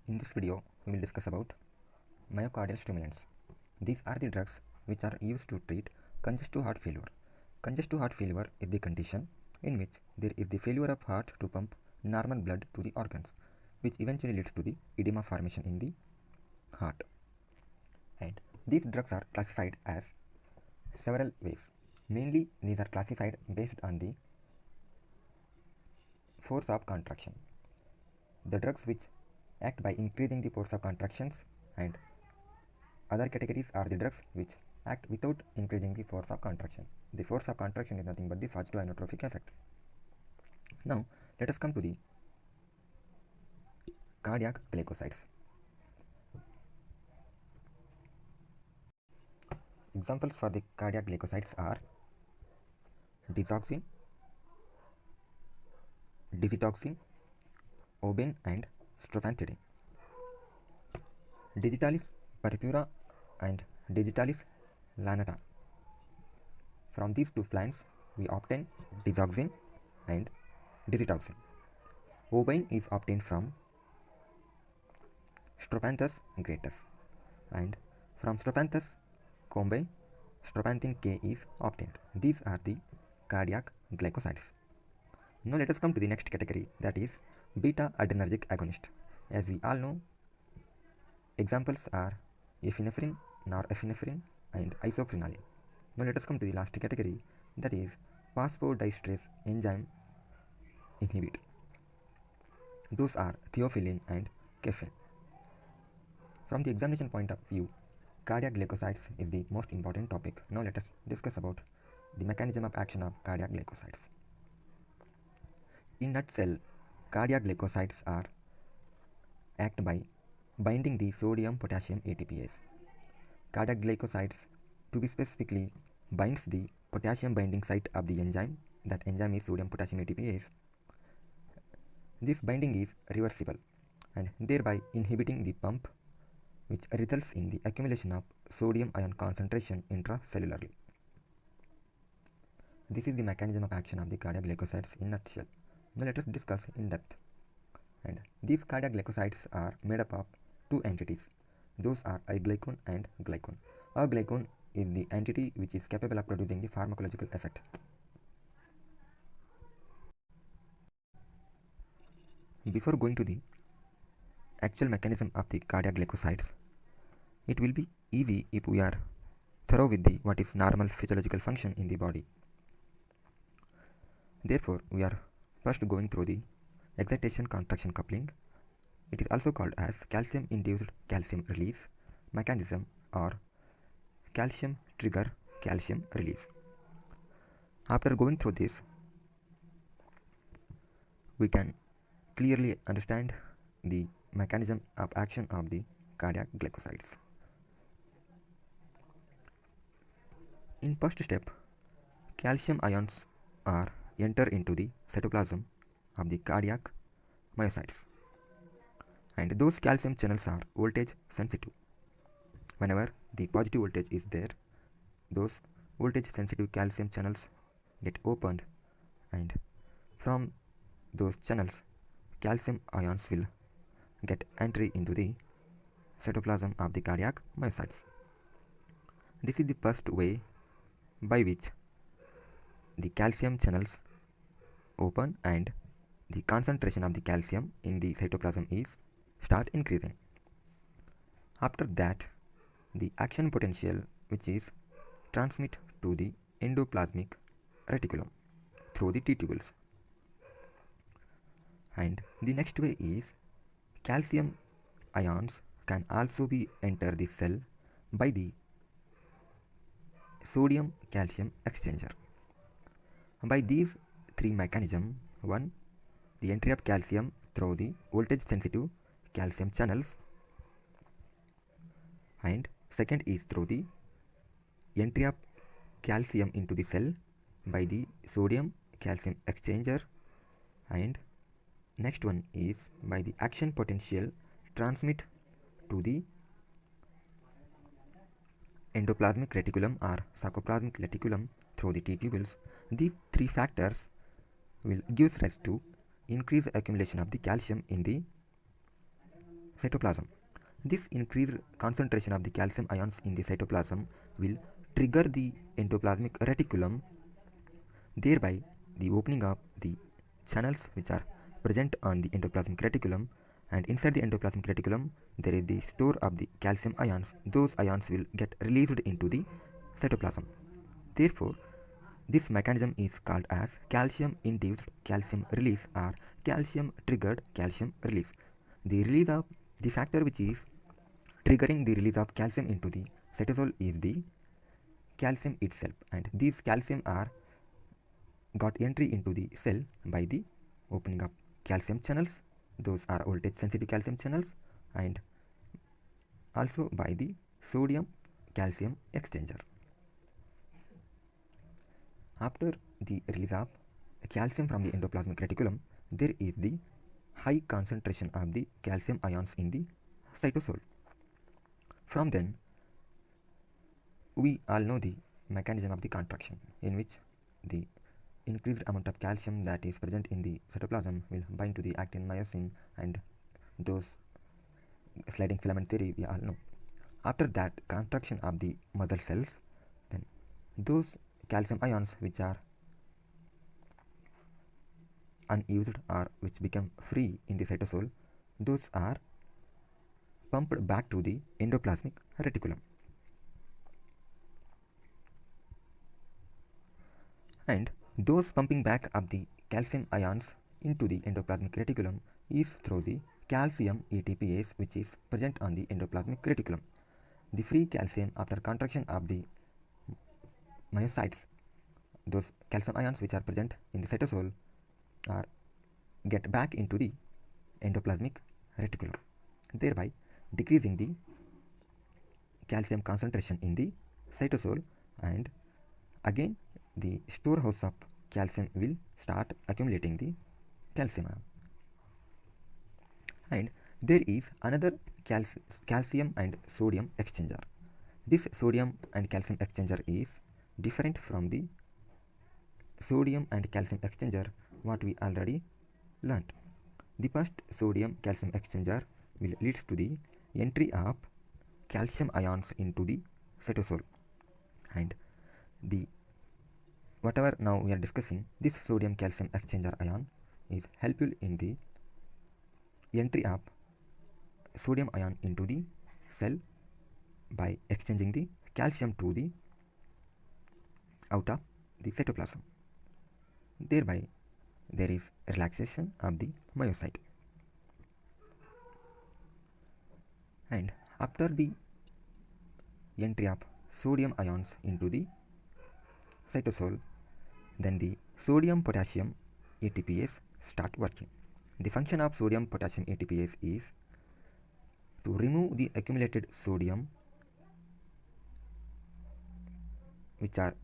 In this video, we will discuss about myocardial stimulants. These are the drugs which are used to treat congestive heart failure. Congestive heart failure is the condition in which there is the failure of heart to pump normal blood to the organs, which eventually leads to the edema formation in the heart. And these drugs are classified as several ways. Mainly, these are classified based on the force of contraction. The drugs which act by increasing the force of contractions, and other categories are the drugs which act without increasing the force of contraction. The force of contraction is nothing but the vasodinotropic effect. Now, let us come to the cardiac glycosides. Examples for the cardiac glycosides are digoxin, digitoxin, oben, and strophantidine. Digitalis purpura and Digitalis lanata. From these two plants, we obtain digoxin and digitoxin. Oben is obtained from Strophanthus gratus, and from Strophanthus combe, strophanthin K is obtained. These are the cardiac glycosides. Now let us come to the next category, that is beta adrenergic agonist. As we all know, examples are epinephrine, norepinephrine, and isofrenalin. Now let us come to the last category, that is phosphodiesterase enzyme inhibit. Those are theophylline and caffeine. From the examination point of view, cardiac glycosides is the most important topic. Now let us discuss about the mechanism of action of cardiac glycosides. In nutshell, cardiac glycosides act by binding the sodium potassium ATPase. Cardiac glycosides, to be specifically, binds the potassium binding site of the enzyme. That enzyme is sodium potassium ATPase. This binding is reversible and thereby inhibiting the pump, which results in the accumulation of sodium ion concentration intracellularly. This is the mechanism of action of the cardiac glycosides in nutshell. Now let us discuss in depth. And these cardiac glycosides are made up of two entities. Those are aglycone and glycone. Aglycone is the entity which is capable of producing the pharmacological effect. Before going to the actual mechanism of the cardiac glycosides, it will be easy if we are thorough with the what is normal physiological function in the body. Therefore, we are first going through the excitation contraction coupling. It is also called as calcium induced calcium release mechanism or calcium trigger calcium release. After going through this, we can clearly understand the mechanism of action of the cardiac glycosides. In first step, calcium ions enter into the cytoplasm of the cardiac myocytes, and those calcium channels are voltage sensitive. Whenever the positive voltage is there, those voltage sensitive calcium channels get opened, and from those channels calcium ions will get entry into the cytoplasm of the cardiac myocytes. This is the first way by which the calcium channels open and the concentration of the calcium in the cytoplasm is start increasing. After that, the action potential, which is transmit to the endoplasmic reticulum through the T tubules. And the next way is calcium ions can also be enter the cell by the sodium calcium exchanger. By these three mechanisms, one, the entry of calcium through the voltage sensitive calcium channels, and second is through the entry of calcium into the cell by the sodium calcium exchanger, and next one is by the action potential transmit to the endoplasmic reticulum or sarcoplasmic reticulum through the T tubules. These three factors will give rise to increased accumulation of the calcium in the cytoplasm. This increased concentration of the calcium ions in the cytoplasm will trigger the endoplasmic reticulum, thereby the opening of the channels which are present on the endoplasmic reticulum, and inside the endoplasmic reticulum there is the store of the calcium ions. Those ions will get released into the cytoplasm. Therefore, this mechanism is called as calcium-induced calcium release or calcium-triggered calcium release. The release of the factor which is triggering the release of calcium into the cytosol is the calcium itself, and these calcium are got entry into the cell by the opening of calcium channels. Those are voltage sensitive calcium channels, and also by the sodium calcium exchanger. After the release of calcium from the endoplasmic reticulum, there is the high concentration of the calcium ions in the cytosol. From then, we all know the mechanism of the contraction, in which the increased amount of calcium that is present in the cytoplasm will bind to the actin myosin, and those sliding filament theory we all know. After that contraction of the mother cells, then those calcium ions which are unused or which become free in the cytosol, those are pumped back to the endoplasmic reticulum. And those pumping back of the calcium ions into the endoplasmic reticulum is through the calcium ATPase which is present on the endoplasmic reticulum. The free calcium after contraction of the myocytes, those calcium ions which are present in the cytosol are get back into the endoplasmic reticulum, thereby decreasing the calcium concentration in the cytosol, and again the storehouse of calcium will start accumulating the calcium ion. And there is another calcium and sodium exchanger. This sodium and calcium exchanger is different from the sodium and calcium exchanger what we already learnt. The first sodium calcium exchanger will leads to the entry of calcium ions into the cytosol, and the whatever now we are discussing, this sodium calcium exchanger ion is helpful in the entry of sodium ion into the cell by exchanging the calcium to the out of the cytoplasm. Thereby there is relaxation of the myocyte. And after the entry of sodium ions into the cytosol, then the sodium potassium ATPase start working. The function of sodium potassium ATPase is to remove the accumulated sodium which are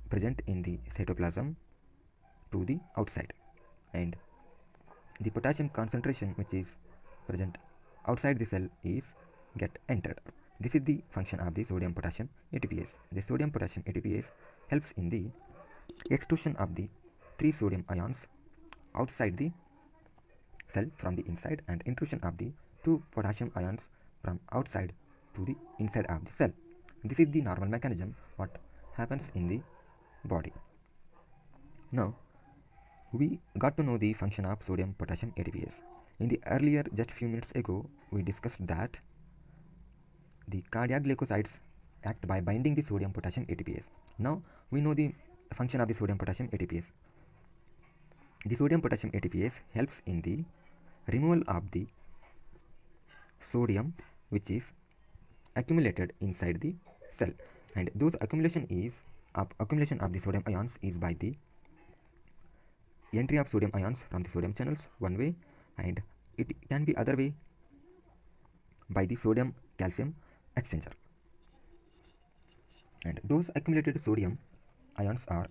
present in the cytoplasm to the outside, and the potassium concentration which is present outside the cell is get entered. This is the function of the sodium potassium ATPase. The sodium potassium ATPase helps in the exclusion of the 3 sodium ions outside the cell from the inside, and intrusion of the 2 potassium ions from outside to the inside of the cell. This is the normal mechanism what happens in the body. Now we got to know the function of sodium potassium ATPase. In the earlier, just few minutes ago, we discussed that the cardiac glycosides act by binding the sodium potassium ATPase. Now we know the function of the sodium potassium ATPase. The sodium potassium ATPase helps in the removal of the sodium which is accumulated inside the cell, and those accumulation of the sodium ions is by the entry of sodium ions from the sodium channels one way, and it can be other way by the sodium calcium exchanger, and those accumulated sodium ions are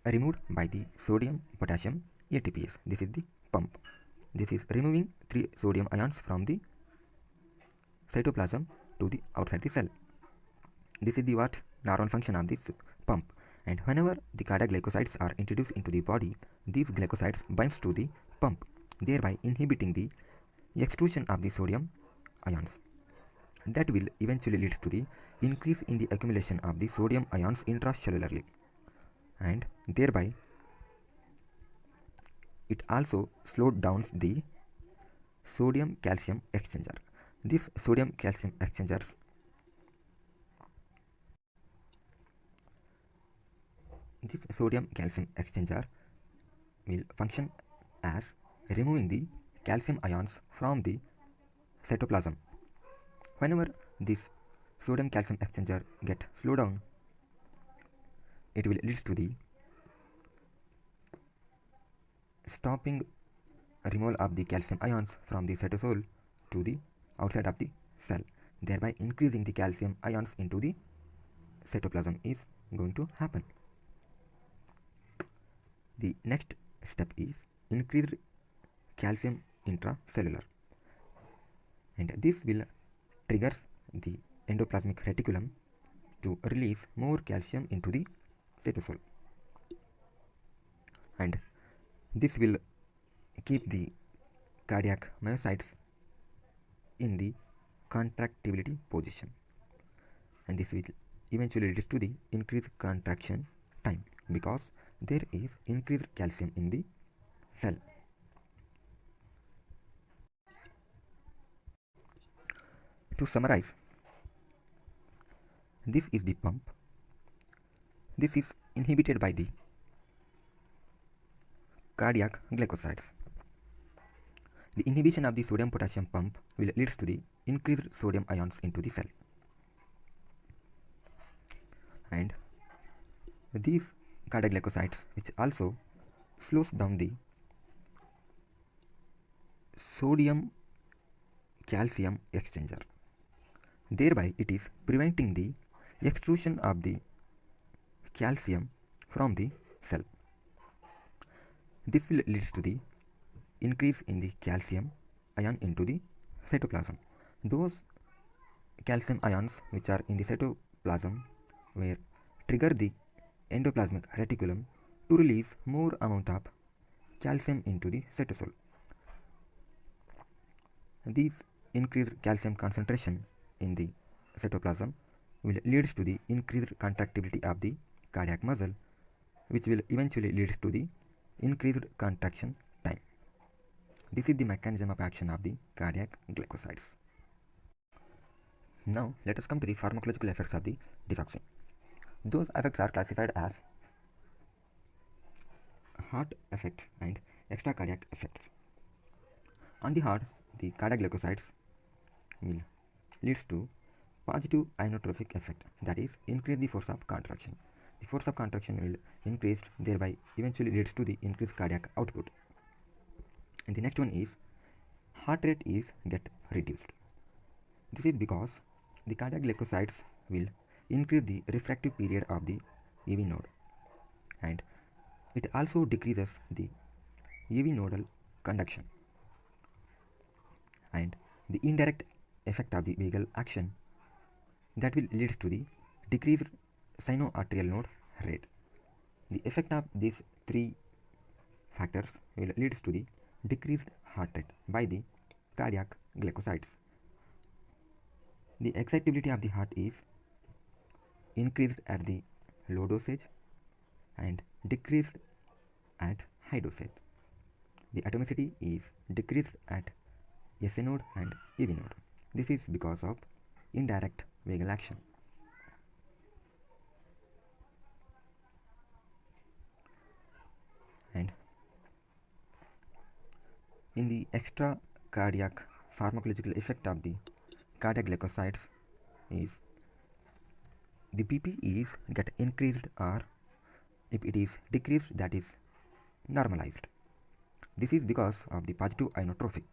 removed by the sodium potassium ATPase. This is the pump. This is removing 3 sodium ions from the cytoplasm to the outside the cell. This is the what normal function of this pump. And whenever the cardiac glycosides are introduced into the body, these glycosides binds to the pump, thereby inhibiting the extrusion of the sodium ions. That will eventually lead to the increase in the accumulation of the sodium ions intracellularly, and thereby it also slowed down the sodium calcium exchanger. This sodium calcium exchangers this sodium calcium exchanger will function as removing the calcium ions from the cytoplasm. Whenever this sodium calcium exchanger get slowed down, it will lead to the stopping removal of the calcium ions from the cytosol to the outside of the cell, thereby increasing the calcium ions into the cytoplasm is going to happen. The next step is increased calcium intracellular, and this will trigger the endoplasmic reticulum to release more calcium into the cytosol, and this will keep the cardiac myocytes in the contractibility position, and this will eventually lead to the increased contraction time because there is increased calcium in the cell. To summarize, this is the pump. This is inhibited by the cardiac glycosides. The inhibition of the sodium potassium pump will lead to the increased sodium ions into the cell, and these cardiac glycosides which also slows down the sodium calcium exchanger, thereby it is preventing the extrusion of the calcium from the cell. This will lead to the increase in the calcium ion into the cytoplasm. Those calcium ions which are in the cytoplasm will trigger the endoplasmic reticulum to release more amount of calcium into the cytosol. These increased calcium concentration in the cytoplasm will lead to the increased contractility of the cardiac muscle, which will eventually lead to the increased contraction time. This is the mechanism of action of the cardiac glycosides. Now let us come to the pharmacological effects of the desoxin. Those effects are classified as heart effect and extracardiac effects. On the heart, the cardiac glycosides will lead to positive inotropic effect, that is increase the force of contraction. The force of contraction will increase, thereby eventually leads to the increased cardiac output. And the next one is heart rate is get reduced. This is because the cardiac glycosides will increase the refractive period of the AV node, and it also decreases the AV nodal conduction, and the indirect effect of the vagal action that will lead to the decreased sinoarterial node rate. The effect of these three factors will lead to the decreased heart rate by the cardiac glycosides. The excitability of the heart is increased at the low dosage and decreased at high dosage. The atomicity is decreased at SA node and AV node. This is because of indirect vagal action. And in the extra cardiac pharmacological effect of the cardiac glycosides is the BP is get increased, or if it is decreased, that is normalized. This is because of the positive inotropic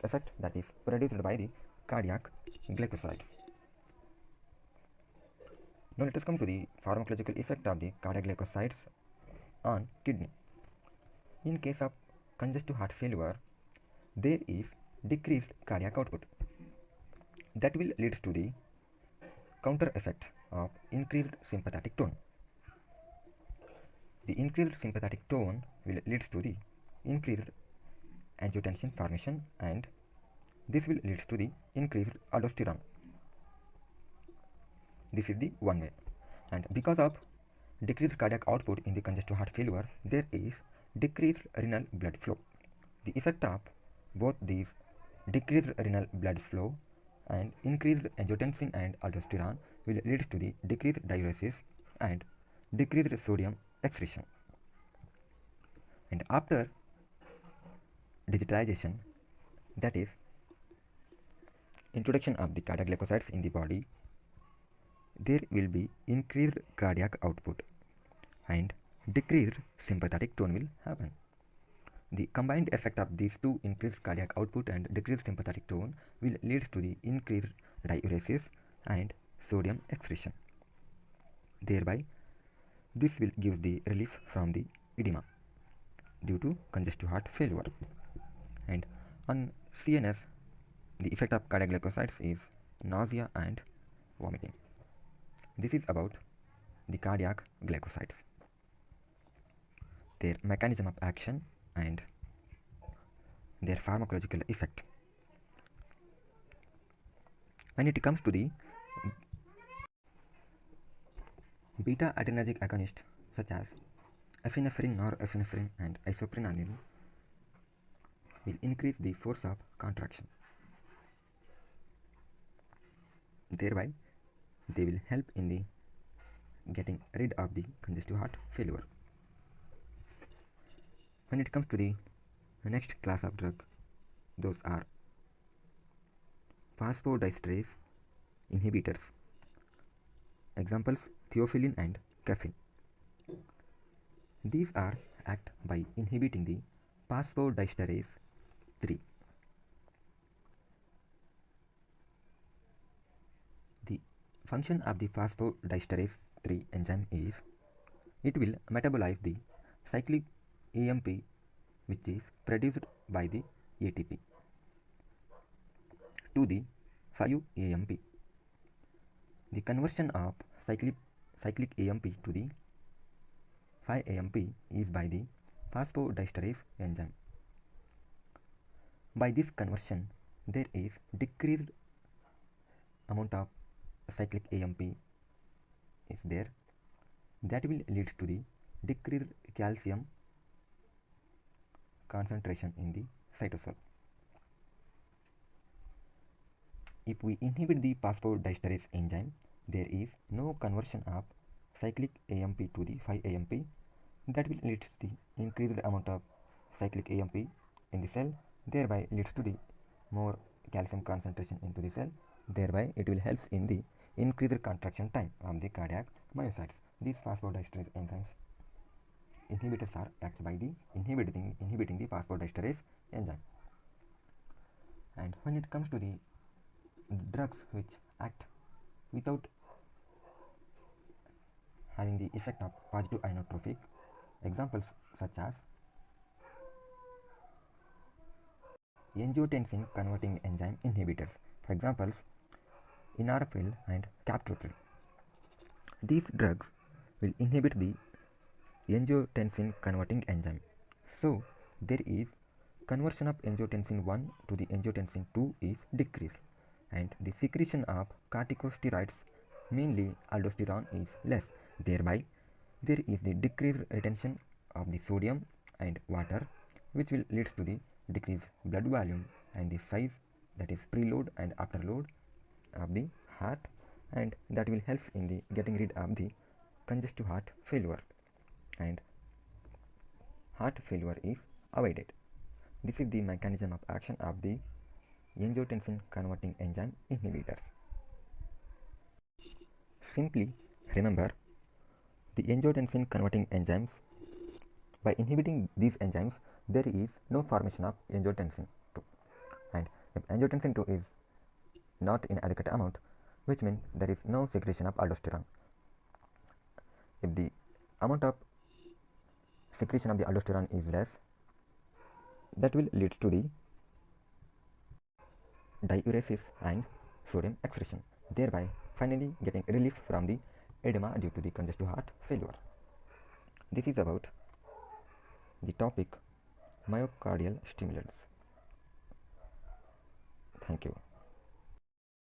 effect that is produced by the cardiac glycosides. Now let us come to the pharmacological effect of the cardiac glycosides on kidney. In case of congestive heart failure, there is decreased cardiac output. That will lead to the counter effect of increased sympathetic tone. The increased sympathetic tone will lead to the increased angiotensin formation, and this will lead to the increased aldosterone. This is the one way. And because of decreased cardiac output in the congestive heart failure, there is decreased renal blood flow. The effect of both these decreased renal blood flow and increased angiotensin and aldosterone will lead to the decreased diuresis and decreased sodium excretion. And after digitalization, that is introduction of the cardiac glycosides in the body, there will be increased cardiac output and decreased sympathetic tone will happen. The combined effect of these two, increased cardiac output and decreased sympathetic tone, will lead to the increased diuresis and sodium excretion. Thereby, this will give the relief from the edema due to congestive heart failure. And on CNS, the effect of cardiac glycosides is nausea and vomiting. This is about the cardiac glycosides, their mechanism of action and their pharmacological effect. When it comes to the beta adrenergic agonists such as epinephrine, norepinephrine and isoprenaline will increase the force of contraction. Thereby, they will help in the getting rid of the congestive heart failure. When it comes to the next class of drug, those are phosphodiesterase inhibitors. Examples: theophylline and caffeine. These are act by inhibiting the phosphodiesterase 3. The function of the phosphodiesterase 3 enzyme is it will metabolize the cyclic AMP which is produced by the ATP to the 5-AMP. The conversion of cyclic AMP to the 5-AMP is by the phosphodiesterase enzyme. By this conversion, there is decreased amount of cyclic AMP is there, that will lead to the decreased calcium concentration in the cytosol. If we inhibit the phosphodiesterase enzyme, there is no conversion of cyclic AMP to the 5-AMP, that will lead to the increased amount of cyclic AMP in the cell, thereby leads to the more calcium concentration into the cell, thereby it will help in the increased contraction time of the cardiac myocytes. These phosphodiesterase enzymes inhibitors are act by the inhibiting the phosphodiesterase enzyme. And when it comes to the drugs which act without having the effect of positive inotropic, examples such as angiotensin converting enzyme inhibitors, for examples enalapril and captopril. These drugs will inhibit the angiotensin converting enzyme, so there is conversion of angiotensin 1 to the angiotensin 2 is decreased, and the secretion of corticosteroids, mainly aldosterone, is less. Thereby, there is the decreased retention of the sodium and water, which will lead to the decreased blood volume and the size, that is preload and afterload of the heart, and that will help in the getting rid of the congestive heart failure, and heart failure is avoided. This is the mechanism of action of the angiotensin converting enzyme inhibitors. Simply remember, the angiotensin converting enzymes, by inhibiting these enzymes, there is no formation of angiotensin 2, and if angiotensin 2 is not in adequate amount, which means there is no secretion of aldosterone. If the amount of secretion of the aldosterone is less, that will lead to the diuresis and sodium excretion, thereby finally getting relief from the edema due to the congestive heart failure. This is about the topic myocardial stimulants. Thank you.